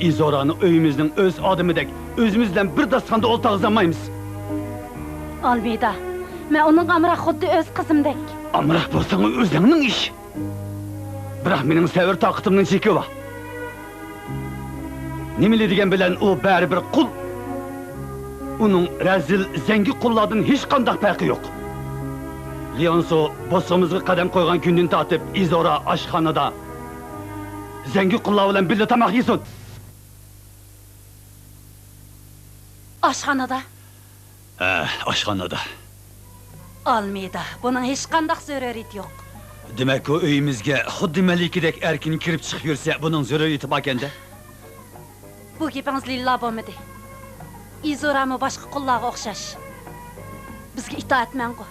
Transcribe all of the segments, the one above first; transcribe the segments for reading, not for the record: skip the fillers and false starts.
İzoranı öyümüzün öz adımıdek, özümüzden bir dasqanda oltağızlamayız. Almeyda, ben onun amraq xuddi öz kızımdek. Amraq bolsaң özüңнің iş. Бірақ менің сәвір тақытымның шекі var. Немеле деген bilen o bari bir kul. Onun rezil, zengi kullardan hiç qandaq farkı yok. Leonso, bossumuzga qadam qo'ygan kundan tatib, Izora aşxonada zengi qullar bilan birga tamoq yesin. Aşxonada? Aşxonada. Almeyda, bunun hiç qandaq zöröriyeti yok. Demek o öyümüzge xuddi melikidek erkin kirip çıkıp yürse bunun zöröriyeti bakende? Bu gepiniz lilla bo'lmadi. Izoramı başqa qullarga o'xshash. Bizga itoatman qo.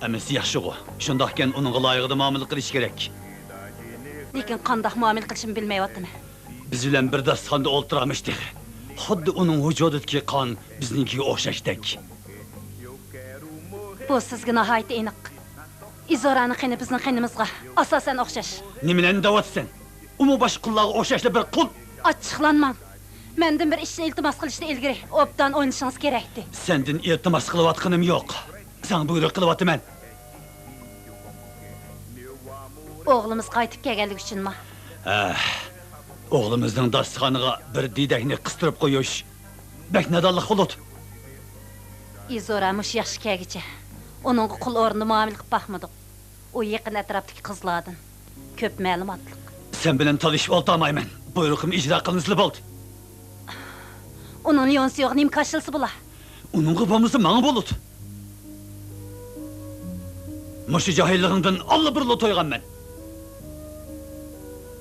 Emas yaxshi qo. Shundaqken onun loyiqida muomala qilish kerak. Lekin qanday muomala qilishimni bilmayapman. Biz bilan bir dastonda o'ltiramishdik. Xuddi uning vujudidagi qon bizninkiga o'xshashdek. Bu sizga nihoyat aniq. Izorani qini bizning qinimizga asosan o'xshash. Nimadan davatsan? Umu boshqa qullarga o'xshashli bir qul. Açıqlanmang. Menden bir ishni iltimos qilishni ilgari obdan o'ylashingiz kerakdi. Senden iltimos qilayotganim yo'q. Sen buyruq qilyapman. O'g'limiz qaytib kelganligi uchunmi? O'g'limizning dasturxoniga bir didakni qistirib qo'yish bak nadonlik bo'ladi. Izora mush yaxshi kelgicha uning qul o'rnida muomala qilib baxmadik. U yaqin atrofdagi qizlardan ko'p ma'lumotliq. Sen bilan talashib olmayman. Buyruğum icra qilinsizli bo'ldi. Onun yonsi yo'q, nim qaşılsı bula. Onun qıpamızı mana bo'ladi. Mushu jahilligimdan alla birla to'ygan men.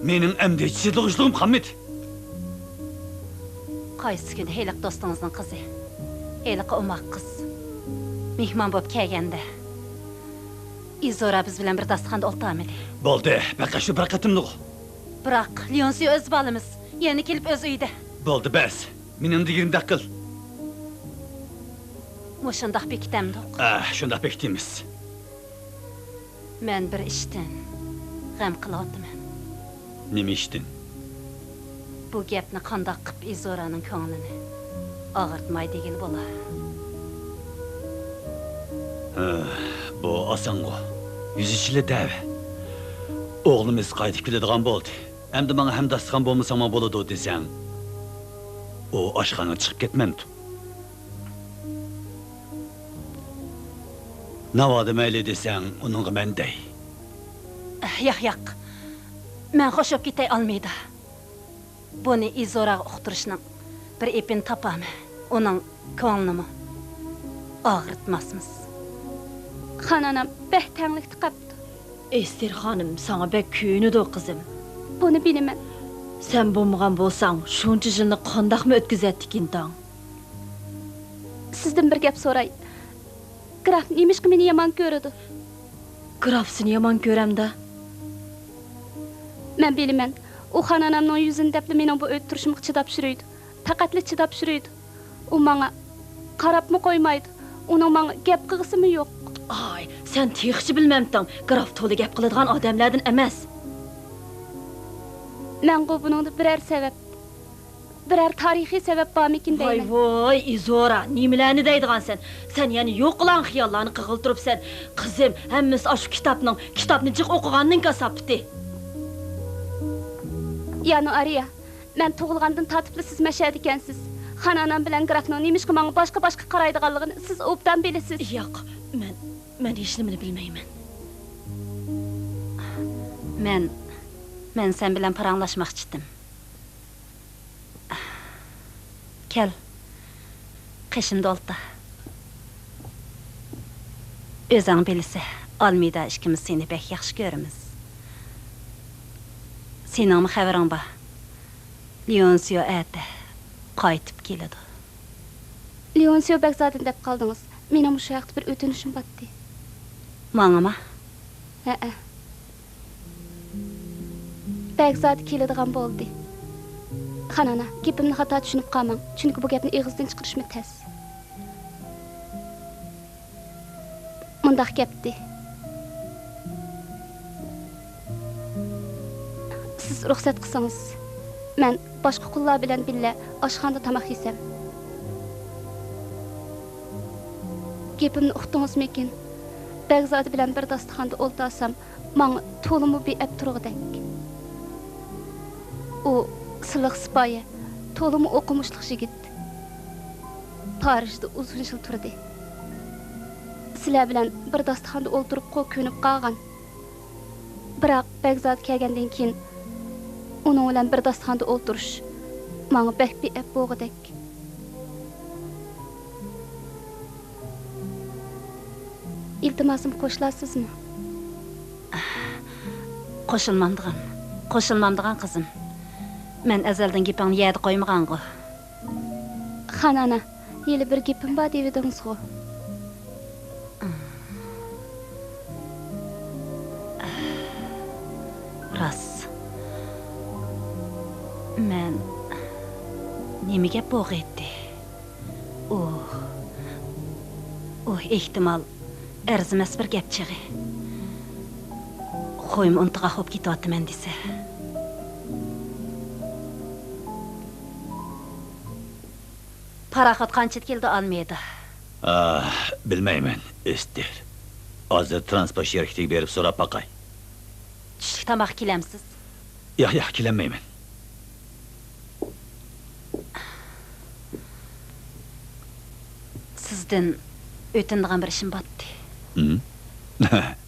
Mening emdi chidlig'ishligim qamid. Qaysi kun heliq do'stingizning qizi, heliq umoq qiz mehmon bo'lib kelganda Izora biz bilan bir dasturxonda o'ltirmadi. Bo'ldi, baqashi bir qatimliq. Biroq Leonsi o'z balimiz, yana kelib o'z uyida. Bo'ldi bas. Mening digirimda qil. Mushundaq bekitamdiq. Shundaq bekitimiz. Men bir ishdan g'am qilyapman. Nima ishdan? Bu gapni qandoq qilib Izoraning ko'nglini og'irtmay degan bo'lar. Bu osongo. Yüzüçili dev. Oğlumuz qaytib keladigan bo'ldi. Endi menga ham dasturxon bo'lmasa ham bo'ladi desang. O oshxona chiqib ketmamdi. Navoda mayli desang, uningga menday. Yo'q. Men xo'shib ketay olmaydi. Buni Izoraga uqtirishning bir ipini topaman. Uning ko'nglini og'ritmasmiz. Xananam beh tanglikni qapti. Ester xanım, sana bek kuyunudu kızım. Bunu bilemen. Sen bo'lmagan bo'lsang, shuncha yilni qandoqmi o'tkazatdik intan? Sizdan bir gap so'ray. Graf nemishqa meni yomon ko'radi? Graf seni yomon ko'ramda. Men bilaman, u xonanamning yuzini depli mening bu o'tirishimga chidab shuraydi. Faqatli chidab shuraydi. U menga qarabmi qo'ymaydi. Uning menga gap qilg'isimi yo'q. Ay, sen texchi bilmamsan. Graf to'la gap qiladigan odamlardan emas. Men bu buningda biror sabab biror tarixiy sabab bormikin Voy deyman. voy Izora, nimalarni deydigan sen? Sen yani yo'q qilan xiyollarni qig'il turibsan. Qizim, hammasi shu kitobni jiq o'qigandan kasabdi. Yani Ariya, men tug'ilgandan tatibli siz mashhad ekansiz. Xananam bilan grafning nimishqa menga boshqa qaraydiganligini siz obdan bilasiz. Yo'q, men hech nimani bilmayman. Men sen bilan paranglashmoqchi edim. Kel. Qishimda olta. O'zing bilsa, Almida ikkimiz seni bek yaxshi ko'ramiz. Sening xabaring bor. Leonsio ata qaytib keladi. Leonsio Begzodin deb qoldingiz. Mening shu vaqt bir o'tinishim batdi. Mangama? Ha. Begzod keladigan bo'ldi. Xanana, gapimni xato tushunib qolmang, chunki bu gapni og'izdan chiqarishim tez. Mundaq gapdi. Siz ruxsat qilsangiz, men boshqa qullar bilan billa oshxonada tamoq yesam. Gapimni uqdingizmi-kin? Begzod bilan bir dasturxonda o'ltirsam, menga to'limi be'ab turg'idek. U siliq sipoyi, to'limi o'qimishli yigit. Parijda uzun yil turdi. Sizlar bilan bir dasturxonda o'ltirib qo'l ko'nib qolgan. Biroq Begzod kelgandan keyin uning bilan bir dasturxonda o'ltirish menga bek be'ab bo'lg'idek. İltimasım qo'shilasizmi? Qo'shilmamdigan qizim. Men azaldan gapingni yedi qo'ymagan-ku. Xanana, yeli bir gapim bor dedingiz-ku. Rost. Men nimaga bo'g'aydi? Ehtimal arzimas bir gap chig'i. Qo'yim untiga xo'p ketyapman desa. Paraxot qancha keldi Almeda? Bilmayman, Ester. Hozir transport sherikligi berib so'rab baqay. Tushlik tomoq kelamsiz? Yo'q, kelanmayman. Sizdan o'tindigan bir ishim botdi.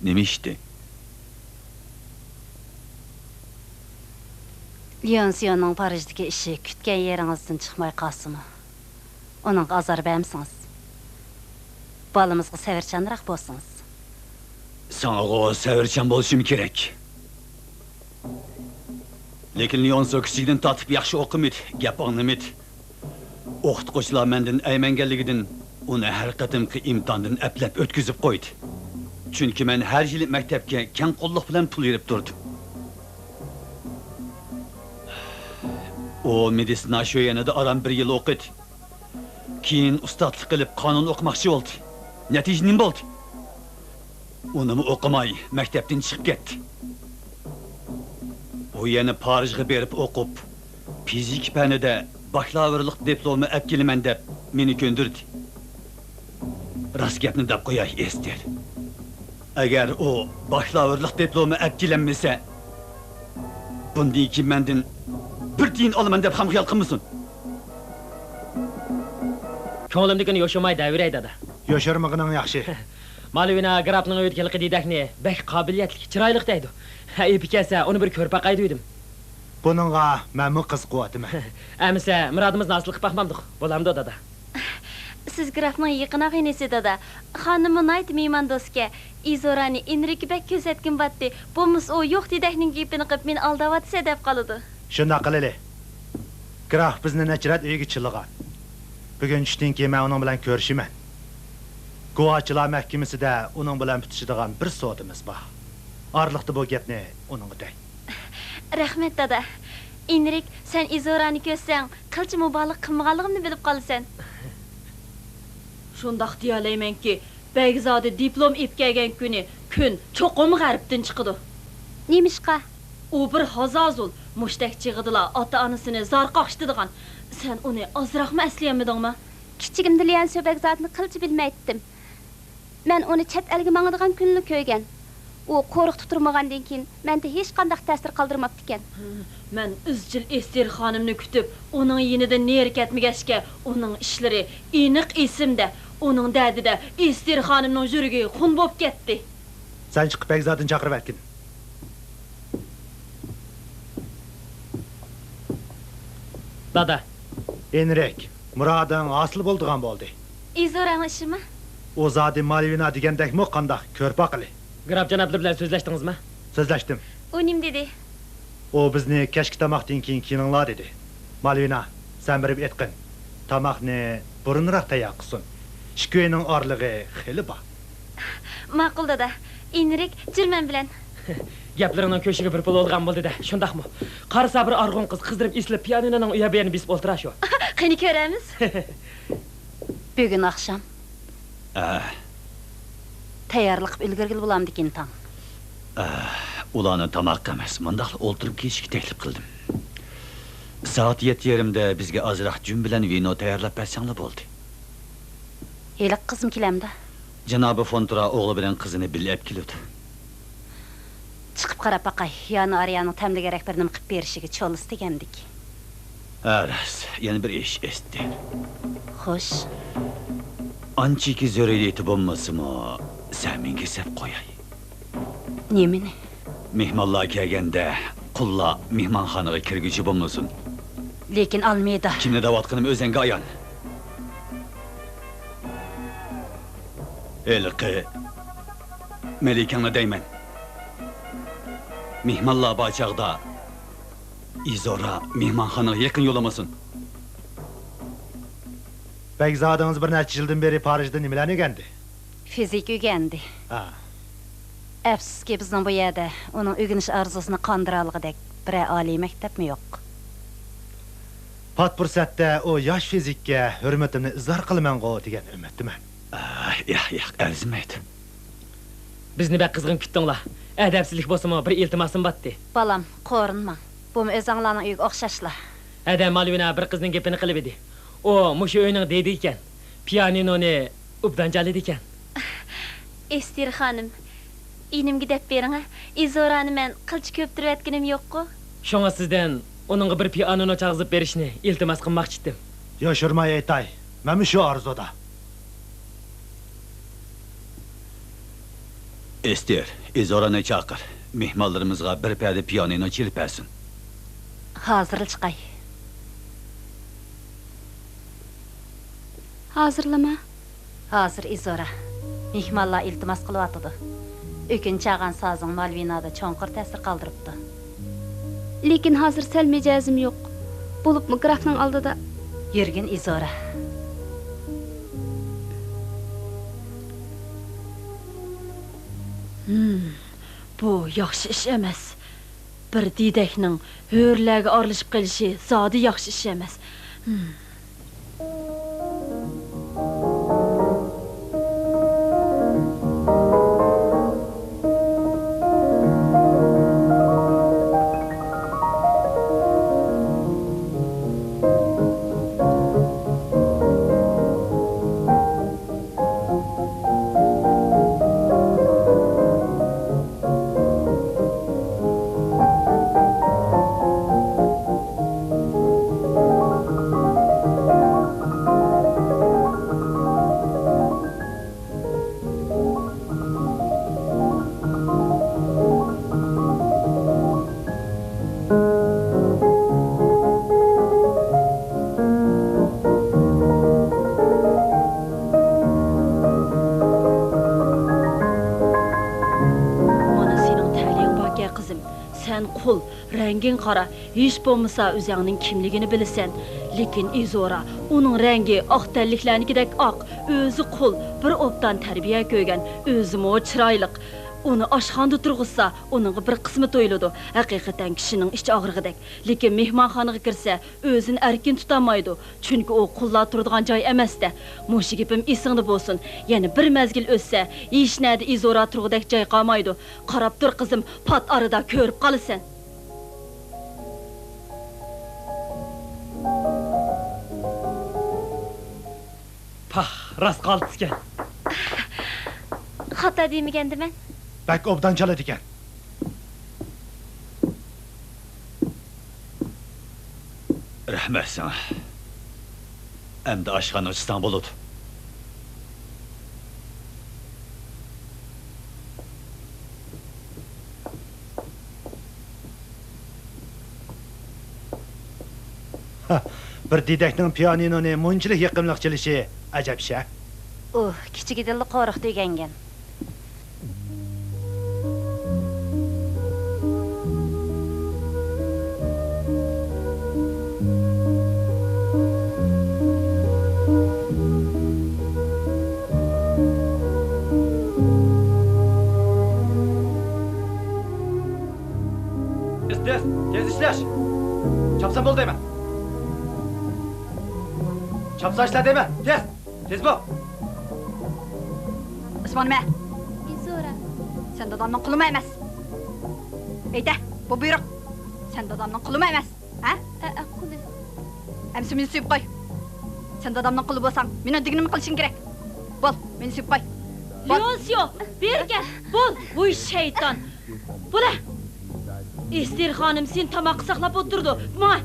Nima ishdi? Leonsioning Parijdagi ishi kutgan yeringizdan chiqmay qolsimi? Uning azor bermisiz? Balamizga savarchanroq bo'lsangiz. Sana savarchan bo'lishim kerak. Lekin Leonsio kichikdan tatib yaxshi o'qimaydi, gap anglamaydi. O'qituvchilar mendan aymanganligidan uni har qatimki imtihondan aplab o'tkazib qo'ydi. Chunki men har yili maktabga keng qo'lliq bilan pul berib turdim. O meditsina shu yanada aram bir yil o'qidi. Keyin ustadlik qilib qonun o'qimoqchi bo'ldi. Natija nima bo'ldi? Uni o'qimay maktabdan chiqib ketdi. U yana Parijga berib o'qib, fizik fanida bakalavrlik diplomi olib kelaman deb meni ko'ndirdi. Rost gapni deb qo'yay, Ester. Agar u bakalavrlik diplomi olib kelanmasa, bundan keyin mendan bir tiyin olaman deb ham xiyol qilmasin. Ko'nglimdagini yo'shamay daviray dada. Yo'sharmag'ining yaxshi. Malvina grafning o'tganligi dedakni bek qobiliyatli, chiroyli deydi. Epikasa uni bir ko'rpaqay dedim. Buningga menmi qiz quvvatimi? Amsa murodimizni asl qilib baxmamdiq. Bo'lamdi dada. Siz grafning yaqin og'inisi dada. Xonimni ayt mehmondosga Izorani Enrik bek ko'rsatgan batdi. Bo'lmas u yo'q dedakning gapini qilib men aldavatsa deb qoladi. Shunda qilali. Graf bizni Nachrat uyiga chillagan. Bugun tushdan keyin men uning bilan ko'rishiman. Guvohchilar mahkamasida uning bilan bitishadigan bir so'timiz bor. Orliqda bu gapni uningga dey. Rahmat dada. Enrik, sen Izorani ko'rsang, qilchi mubolag'a qilmaganligimni bilib qolasan. Shundaq deyalaymanki, Begzodi diplom ip kelgan kun cho'qim g'arbdan chiqadi. Nemishqa? U bir hazazul mushtak chig'idilar ota-onasini zar qoqishdigan. Sen onu azraqmı əsləyəmidinmi? Kichigimdiliyan Söbəkzadını qilchi bilmaytdim. Men onu chet elga mangadigan kunni ko'ygan. U qo'riq tuturmagandan keyin menda hech qanday ta'sir qoldirmabdi ekan. Mən üzcül Ester xanımını kütüb, onun yenida nerk etmigəşkə, onun işləri eniq esimdə, onun dədida Ester xanımның yürügi xun bob ketdi. Sen çıkıp Begzad'ını çakırıp etkin. Dada, Enrek, Murad'ın asıl bulduğun oldu. Izora'nın işimi? O zadi Malvina degandek mi kandak, körpe akıllı. Graf janablar bilan so'zlashdingizmi? Sözleştim. O nim dedi? O bizni keşke tamaktan keyin kiningla dedi. Malvina, sen birib etkin. Tamakni burunroq tayoq qilsin. Shikoyning orlig'i xili bor. Ma'qul dada. Inrik jirman bilan. Gaplaringning ko'shiga bir pul olgan bo'ldi-da, shundaqmi? Qarasa bir arg'un qiz qizdirib eslab pianinoning uya buyani bisib o'ltira shu. Qani ko'ramiz. Bugun akşam tayyorlik qilib ulgurgil bo'lamdikin tang. Ulanı tamak emas, mındaq o'ltirib ketishga taklif qildim. Saat 7:30da bizga azroq jun bilan vino tayyorlab bersanglar bo'ldi. Eliq qizim kelamda. Janobi Fontura o'g'li bilan qizini bilib keldi. Chiqib qarab baqay, yani Ariyaning tamligarak bir nima qilib berishiga cho'l istagandik. Aras, yana bir ish esdi. Xo'sh. Anchiki zo'riyati bo'lmasimi, sen menga sep qo'yay. Nemini? Mehmonlar kelganda qulla mehmonxonaga kirguchi bo'lmasin. Lekin almaydi. Kimni da'vatqinim o'zingga ayon. Elqi Melikani deyman. Mehmonlar bachaqda Izora mehmonxonaga yaqin yo'lamasin. Begzad'ınız bir neçə yıldan beri Parij'de nimeler egendi? Fizik ögendi. Ha. Afsuski bizning bu yerda uning o'rganish arzusini qondiralg'idek bir oliy maktabmi yo'q. Pat fursatda o yosh fizikka hurmatimni izhor qilaman go degan umiddaman. Yo'q, arzimaydi. Bizni bak qizg'in kutdinglar. Adabsizlik bo'lsa-mu bir iltimosim batdi. Balam, qo'rinma. Bu o'zinglarning uyiga o'xshashla. Adam Malvina bir qizning gapini qilib edi. O mushu o'yning deydi ekan. Pianinoni ubdan jalidi ekan. Ester xonim, inimga deb bering. Izorani men qilch ko'p turayotganim yo'q-ku. Shunga sizdan uningga bir pianino chaqizib berishni iltimos qilmoqchi edim. Yoshurmay aytay, men shu arzuda. Ester, Izorani chaqir. Mehmonlarimizga bir payda pianino chilib bersin. Hozir chiqay. Hozirlama. Hozir Izora. Mehmonlar iltimos qilyotdi. O'kin chaqan sozing Malvinada cho'nqir ta'sir qoldiribdi. Lekin hozir sal mijozim yo'q. Bo'libmi grafning oldida. Yurgin Izora. Bu yaxshi ish emas. Bir didakning hurlarga orlashib qolishi zodi yaxshi ish emas. Qul, rengin qara, hiç bo'lmasa o'zingning kimligini bilasan. Lekin Izora, uning rangi oq tanliklarnikidek oq, o'zi qul, bir obdan tarbiya ko'rgan, o'zimi chiroyli. Uni oshxonada turg'izsa, uning bir qismi to'yiladi. Haqiqatan kishining ichi og'rig'idek. Lekin mehmonxonaga kirsa, o'zini erkin tutamaydi. Chunki u qullar turadigan joy emas-da. Mushi gapim esingda bo'lsin. Yana bir mezgil o'tsa, hech nada Izora turg'idek joy qolmaydi. Qarab tur qizim, pat arada ko'rib qolasan. Pah, rast qaldı ekan. Xata demagandiman. Bak obdan çaladi ekan. Rahmat sana. Endi aşxana açsan bo'ladi. Bir dedekning pianinoni munchalik yiqimliq chilishi ajab sha. Kichik dilli qo'riq degangan. Tez işlaş. Çapsan bol deyman. Çapsa işla deyman. Tez bol. Osman nima? Izora. Sen dadamning qulimi emas. Ayta, bu buyruq. Sen dadamning qulimi emas, ha? Quli. Emsi meni suyib qo'y. Sen dadamning quli bo'lsang, meni dignimni qilishing kerak. Bo'l, meni suyib qo'y. Leonsiyo, berga. Bo'l, bu shayton. Bo'la. Ester xonim sen tomoq saqlab o'tirdi. Ma.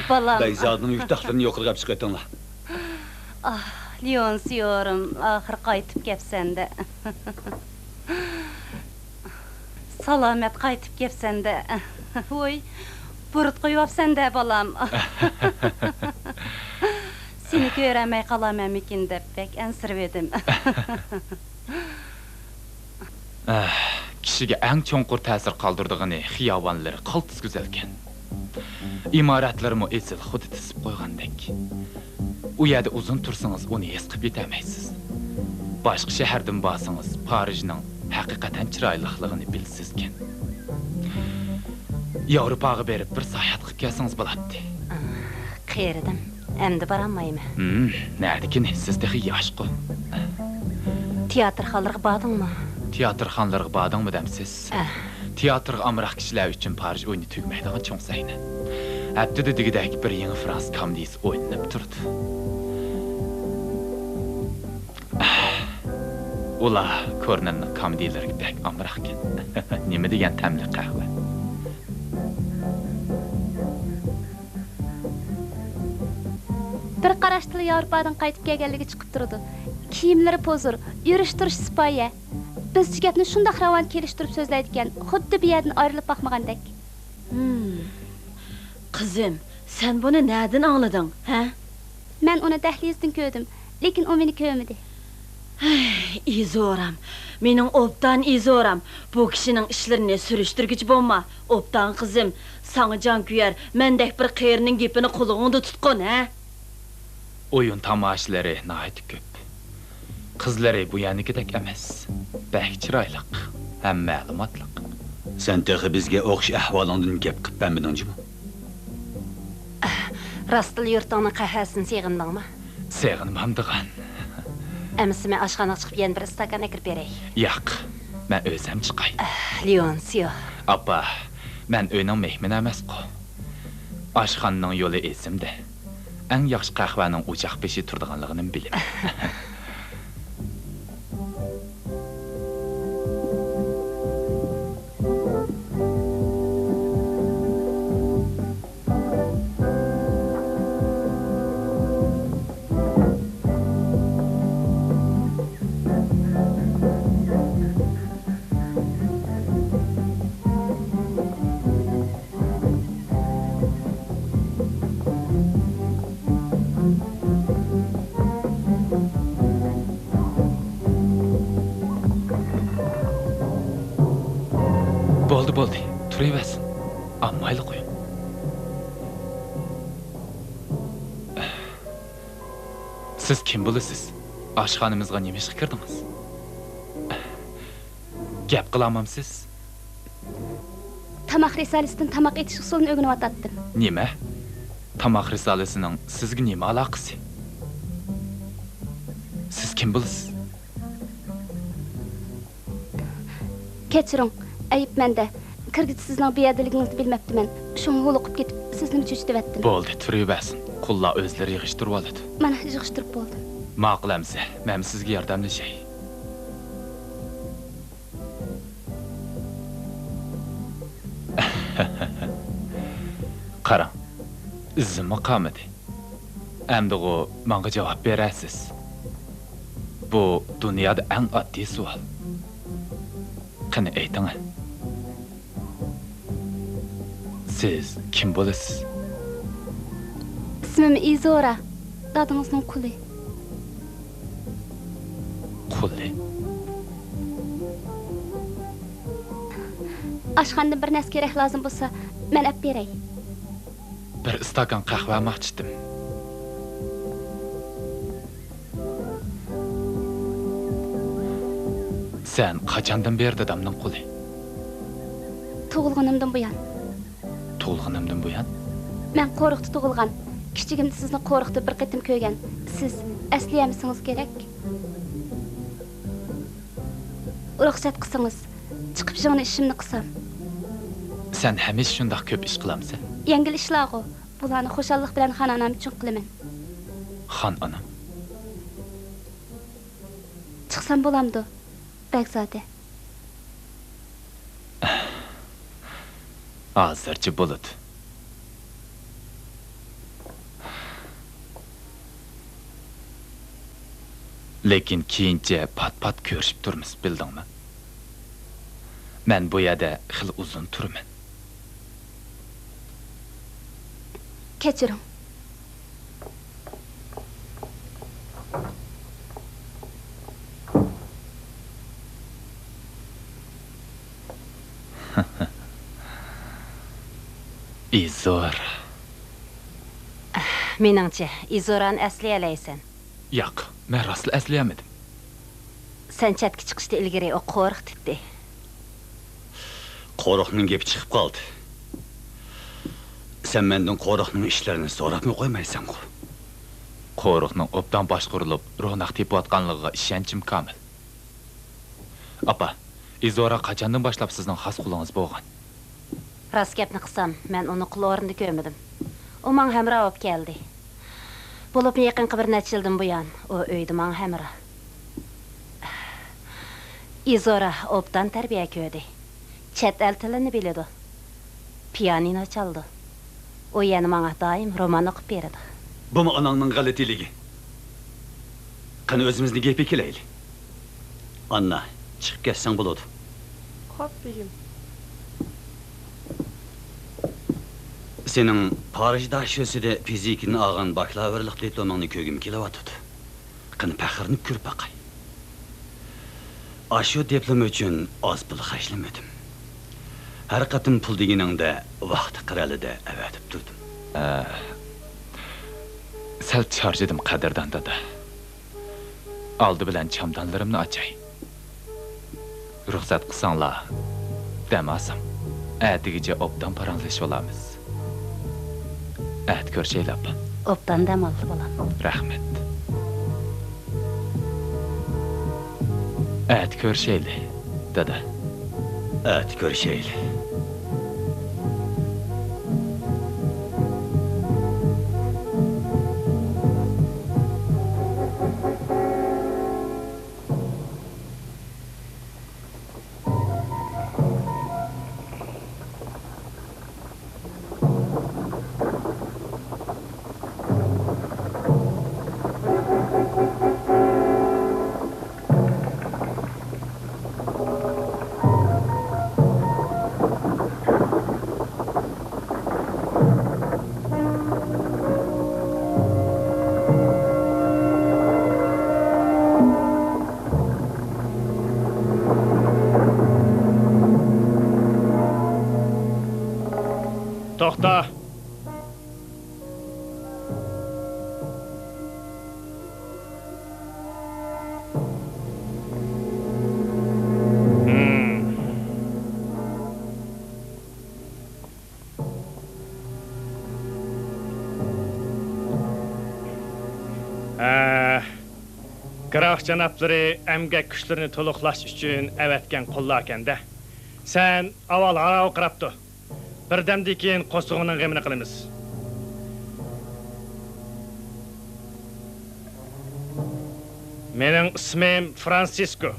Balam. Beyzadının yüktaxlarını yoxurğab çıxaytınlar. Leonsiyorum, axir qaytib kepsəndə. Salamet qaytib kepsəndə. Oy, burut qoyuapsəndə balam. Seni görəməy qalamam ikin deb bək ənsirvedim. Kishiga eng cho'nqur ta'sir qoldirdig'ini xiyobonlari qaltis go'zalkan. İmaratlarımı esil xuddi tisib qo'ygandek. U yerda uzun tursangiz uni his qilib yetamaysiz. Boshqa shahardan borsangiz Parijning haqiqatan chiroyliligini bilsizkan. Yevropaga berib bir sayohat qilib kelsangiz bo'ladi. Qayerdim? Endi boramayman. Nerdekin siz de yoshqu. Teatr xallarga bordingmi? Teatr xonlarga bordingmi demsiz? Teatrga amroq kishilar uchun Parij o'yini tugmaydigan cho'ng sahna. Haftada degidek bir yangi Frans komediyasi o'ynab turdi. Ular ko'rninning komediyalariga bek amroqkan. Nima degan ta'mli qahva. Bir qarashda Yevropadan qaytib kelganligi chiqib turdi. Kiyimlari pozur, yurish turish sipoya. Biz gapni shunday ravon kelishtirib so'zlaydigan, xuddi bu yerdan ayrilib boqmagandek. Qizim, sen buni nereden anladın, ha? Men uni dahlizdan ko'rdim, lekin u meni ko'rmadi. İzoram, mening obdan izoram. Bu kishining ishlarini surishtirgich bo'lma. Obdan qizim, sana jon kuyar, mendek bir qeyrning gapini qo'lingda tutqin, ha? Oyun tamashlari nihoyat ko'p. Qizlari bu yernikidek emas. Bek chiroyliq, ham ma'lumotliq. Sen texi bizga o'xish ahvolingdan gap qilib bermadingmi? Rastlı yurtning qahasini seg'indingmi? Seg'inmamdigan. Emsi men oshxonaga chiqib yana bir stakan akirib beray. Yo'q, men o'zim chiqay. Leonsiyo. Appa, men uyning mehmoni emas-ku. Oshxonaning yo'li esimda. Eng yaxshi qahvaning o'choq beshi turdiganligini bilaman. Bo'ldi, turaversin. Mayli qo'ying. Siz kim bo'lasiz? Oshxonamizga nima ish qirdingiz? Gap qilamamsiz? Tamaq risalasidan tamaq etish usulini o'rganib atatdim. Nima? Tamaq risolasining sizga nima aloqasi? Siz kim bilasiz? Kechiring, ayıp mende. Kirgit sizning beadiligingizni bilmabdiman. Shuni huluqib ketib, sizni cho'chitib Bo'ldi, turaversin. Qullar o'zlari yig'ishtirib oladi. Mana yig'ishtirib bo'ldim. Ma'qul amsa, men sizga yordamlashay. Qarang, izimni qamidi. Endi o menga javob berasiz. Bu dunyoda eng oddiy savol. Qani ayting. Siz kim bo'lasiz? Ismim Izora. Dadingizning quli. Quli. Oshxonada bir narsa kerak lozim bo'lsa, men olib beray. Bir istakan qahva maqchidim. Sen qachondan beri dadamning quli? Tug'ilganimdan buyon. Tug'ilganimdan buyon? Men qo'riqda tug'ilgan. Kichigimda sizni qo'riqda bir qitim ko'rgan. Siz asliyamingiz kerak. Ruxsat qilsangiz, chiqib joni ishimni qilsam. Sen hamish shundoq ko'p ish qilamsan? Yengil ishlar-ku. Bularni xushallik bilan xonanam uchun qilaman. Xon onam. Chiqsam bo'lamdi, Begzode. Hozircha bo'ladi. Lekin keyincha pat-pat ko'rishib turmiz, bildingmi? Men bu yerda xil uzun turman. Kechiring. Izor. Meningcha, Izorani asliyalaysan. Yo'q, men rostla aslayamadim. Sen chatga chiqishda ilgari o qo'riq tutdi. Qo'riqning gapi chiqib qoldi. Sen mendan qo'riqning ishlarini so'rabmi qo'ymaysan-ku? Qo'riqning obdan boshqarilib, ro'naq tepayotganligiga ishonchim komil. Apa, Izora qachondan boshlab sizning xos qulingiz bo'lgan? Rost gapni qilsam, men uni qul o'rnida ko'rmadim. U menga hamroh bo'lib keldi. Bo'lib yaqinqi bir necha yildan buyon u uyda menga hamroh. Izora obdan tarbiya ko'rdi. Chet el tilini biladi. Pianino chaldi. O yana menga doim roman o'qib beradi. Bumi onangning g'alatiligi. Qani o'zimizni gapga kelaylik. Anna, chiqib ketsang bo'ladi. Xo'p, begim. Sening Parijda shosida fizikni olgan bakalavrlik diplomingni ko'gim kelyapti. Qani faxrni ko'rib baqay. Ashu diplom uchun oz pul xarjlamadim. Har qatim pul deganingda vaqt qiralida avatib turdim. Sal charjadim qadrdan dada. Oldi bilan chamdanlarimni ochay. Ruxsat qilsanglar, demasam, atigicha obdan paranglashib olamiz. Ko'rishaylar. Obdan dam oldi bolam. Rahmat. Ko'rishaylik, dada. Ko'rishaylik. To'xta. Qıraq cənabları əmgək güclərini toluqlaş üçün əvətkən qollakəndə. Sən aval harav qırapdı. Bir dəmdikin qosuğunun qəmini qılımız. Mening ismim Fransisko.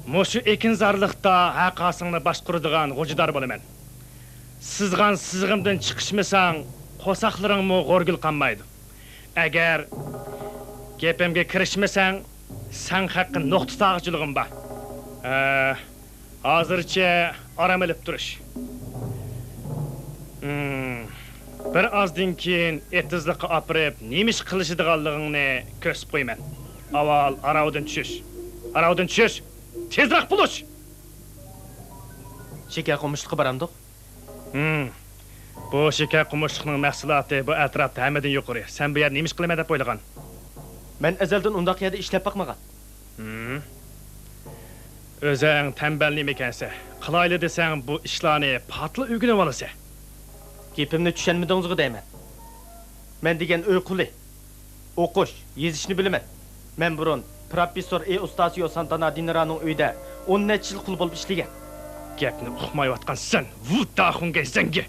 Muşu ikinzarlıqda haqasını başqurduğan qocidar bolaman. Sızğan sızğımdan çıxışmasan, qosaqlarınmı qorgul qanmaydı. Əgər gepimge kirişmesen, sen hakkın nokta sağcılığın var. Hazırca aram elip duruş. Bir azdan keyin etizliqqa apırıp, nemiş qilishidığanlığını kösüp qoyman. Aval aravdan düşüş. Aravdan düşüş. Tezroq buluş. Şeker qumuşluqqa baramdıq. Bu şeker qumuşluqning mahsuloti bu atrofda hammadan yuqori. Sen bu yer nemiş qilaman deb o'ylagan? Men ezelden undaq yerda ishlab baqmagan. Özəng tembelliğim ekense, qılaylı desen bu işlarni patlı ügünüp alırsa. Gepimni tushunmadingizmi deyman. Men degan uy quli. O'qish, yezishni bilaman. Men burun professor Eustasio Santana Dinaraning uyida 10 necha yil qul bo'lib ishlagan. Gapni uqmayotgan sen, vuddaxunga zangi.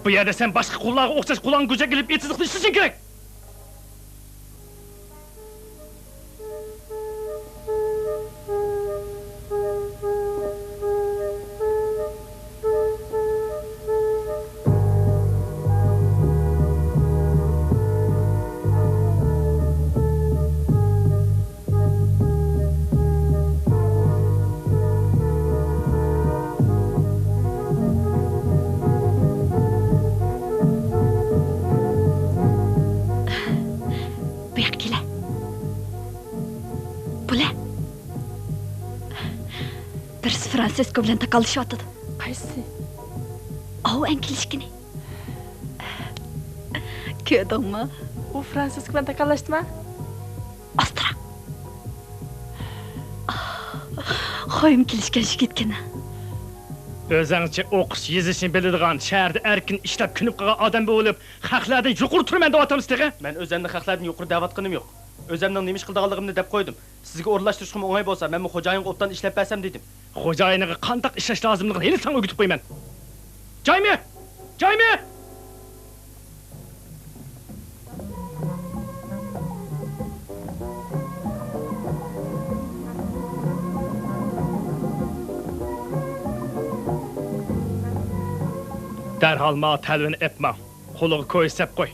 Bu yerda sen boshqa qullarga o'xshash qulon go'ja kelib etizliqni ishlashing kerak. Fransisko bilan taqallishyotdi. Qaysi? Ov ankilishkini. Ko'rdingmi? U Fransisko bilan taqallashdimi? Ostra. Xoyim kelishgan yigitgina. Özəngçe o'qish, yezishni biladigan, shaharda erkin ishlab kunib qolgan odam bo'lib, haqlardan yuqori turman deb atamizdiga. Men o'zimni haqlardan yuqori da'vatqinim yo'q. O'zimning nemish qildiganligimni deb qo'ydim. Sizga o'rlashtirishim o'ng'ay bo'lsa, men bu xo'jayinga obdan ishlab bersam dedim. Xo'jayiniga qanday ishlash lozimligini hali sen o'rgatib qo'yman. Joymi? Joymi? Dərhal ma təlvini etmə. Qoluğu koysab qoy.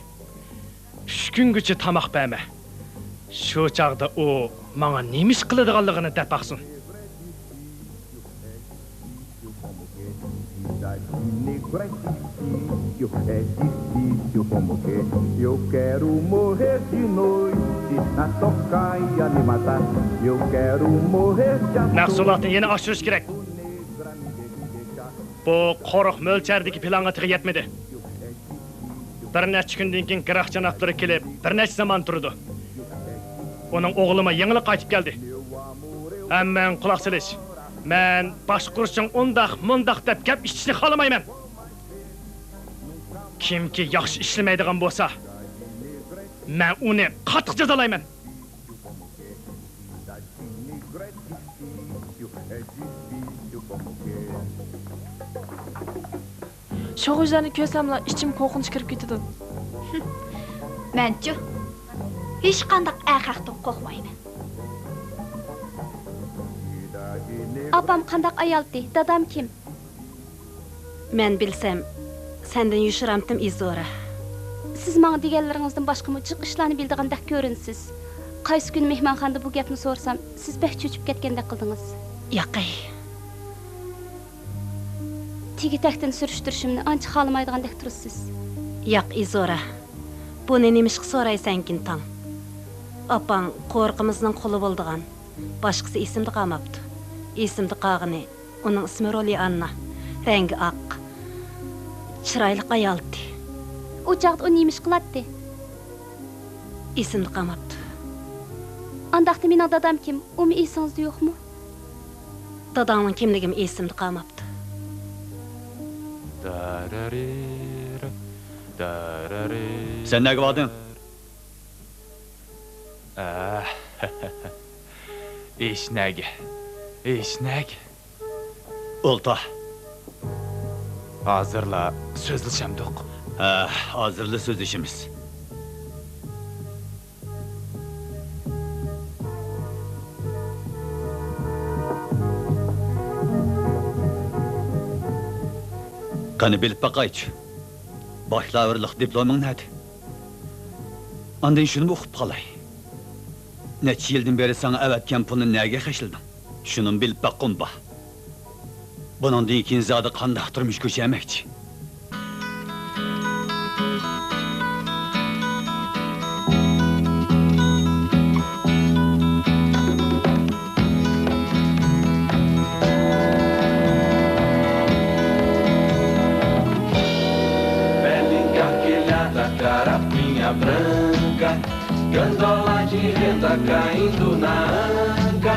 3 güngacha tamoq berma. Shu chaqda o menga nemish qiladiganligini deb baqsin. É difícil como que eu quero morrer de noite na tocaia me matar. Eu quero morrer de amor. Mahsulotni yana oshirish kerak. Bu qo'riq mo'lchardagi planga tig'i yetmadi. Bir necha kundan keyin qiraq janoblari kelib, bir necha zaman turdi. Uning o'g'lima yangilik qaytib keldi. Amman quloq solish. Men boshqurishing mundaq deb gap eshitishni xohlamayman. Kimki yaxshi ishlamaydigan bo'lsa, men uni qattiq jazolayman. Shu xo'jani ko'rsamla ichim qo'rqinch kirib ketadi. Menchi hech qanday aqaqdan qo'rqmayman. Apam qanday ayoldi? Dadam kim? Men bilsem, senden yushiramtim Izora. Siz menga deganlaringizdan boshqa jiq ishlarni bildigandek ko'rinsiz. Qaysi kun mehmonxonada bu gapni so'rsam, siz bek cho'chib ketgandek qildingiz. Yo'qay. Tigitakdan surishtirishimni ancha xohlamaydigandek turibsiz. Yo'q Izora. Buni nimishqa so'raysankin tang. Apang qo'rqimizning quli bo'ldigan. Boshqasi esimda qolmabdi. Esimda qolgani uning ismi Rolianna. Rangi oq. Chiroyli ayoldi. U chaqda u nemish qiladi? Esimda qolmabdi. Andaqda mening dadam kim? Umi esingizda yo'qmi? Dadamning kimligim esimda qolmabdi. Sen nega bording? Eşnəgə. Eşnəgə. Olta. Hazırla sözləşəmdik. Hazırlı söz işimiz. Qani bilib baqayç. Başlavırlıq diploming nədir? Andan şunu oxub qalay. Neçə yıldan beri sana əvətkən pulunu nəyə xəşildin? Şunun bilib baqın bax. Bunun deykin zadı qandaqdırmış köşəməkçi. Branca, gandola de renda caindo na anca,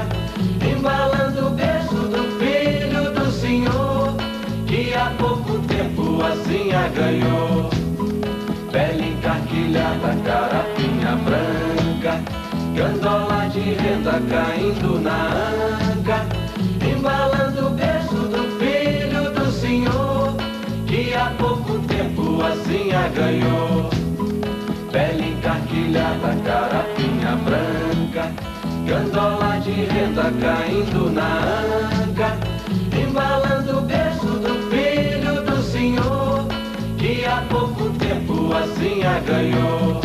embalando o berço do filho do senhor, que há pouco tempo assim a ganhou. Pele encarquilhada, carapinha branca, gandola de renda caindo na anca, embalando o berço do filho do senhor, que há pouco tempo assim a ganhou. Pele encarquilhada, carapinha branca, gandola de renda caindo na anca, embalando o berço do filho do senhor, que há pouco tempo assim a ganhou.